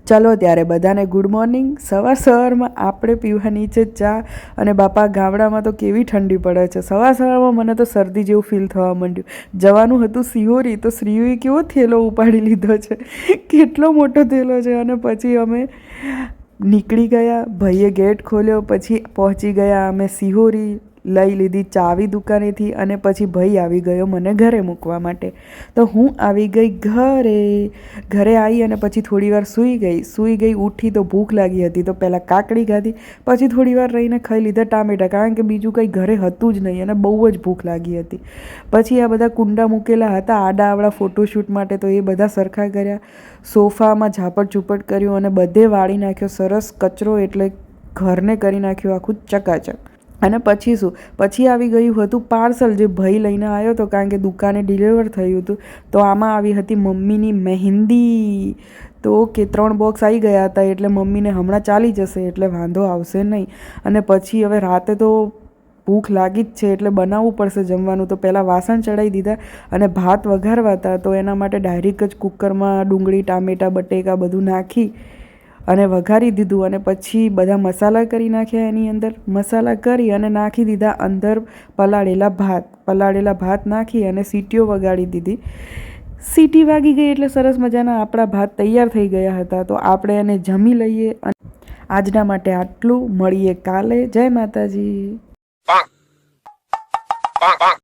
ચલો ત્યારે બધાને ગુડ મોર્નિંગ. સવારમાં આપણે પીવાની છે ચા. અને બાપા ગામડામાં તો કેવી ઠંડી પડે છે. સવારમાં મને તો શરદી જેવું ફીલ થવા માંડ્યું. જવાનું હતું સિહોરી, તો શ્રીઓએ કેવો થેલો ઉપાડી લીધો છે, કેટલો મોટો થેલો છે. અને પછી અમે નીકળી ગયા, ભાઈએ ગેટ ખોલ્યો, પછી પહોંચી ગયા અમે સિહોરી. લઈ લીધી ચાવી દુકાનેથી અને પછી ભાઈ આવી ગયો મને ઘરે મૂકવા માટે. તો હું આવી ગઈ ઘરે આવી અને પછી થોડી વાર સૂઈ ગઈ. ઉઠી તો ભૂખ લાગી હતી, તો પહેલાં કાકડી ખાધી, પછી થોડી વાર રહીને ખાઈ લીધા ટામેટાં, કારણ કે બીજું કંઈ ઘરે હતું જ નહીં અને બહુ જ ભૂખ લાગી હતી. પછી આ બધા કુંડા મૂકેલા હતા આડા આવડા ફોટોશૂટ માટે, તો એ બધા સરખા કર્યા. સોફામાં ઝાપટ ઝૂપટ કર્યું અને બધે વાળી નાખ્યો સરસ કચરો, એટલે ઘરને કરી નાખ્યું આખું ચકાચક. અને પછી શું, પછી આવી ગયું હતું પાર્સલ જે ભાઈ લઈને આવ્યો હતો, કારણ કે દુકાને ડિલિવર થયું હતું. તો આમાં આવી હતી મમ્મીની મહેંદી. તો કે 3 બોક્સ આવી ગયા હતા, એટલે મમ્મીને હમણાં ચાલી જશે, એટલે વાંધો આવશે નહીં. અને પછી હવે રાતે તો ભૂખ લાગી જ છે, એટલે બનાવવું પડશે જમવાનું. તો પહેલાં વાસણ ચડાવી દીધા અને ભાત વઘારવા હતા, તો એના માટે ડાયરેક્ટ જ કુકરમાં ડુંગળી ટામેટાં બટેકા બધું નાખી અને વઘારી દીધું. અને પછી બધા મસાલા કરી નાખ્યા એની અંદર. મસાલા કરી અને નાખી દીધા અંદર પલાળેલા ભાત નાખી અને સીટીઓ વગાડી દીધી. સીટી વાગી ગઈ એટલે સરસ મજાના આપણા ભાત તૈયાર થઈ ગયા હતા. તો આપણે એને જમી લઈએ. અને આજના માટે આટલું. મળીએ કાલે. જય માતાજી.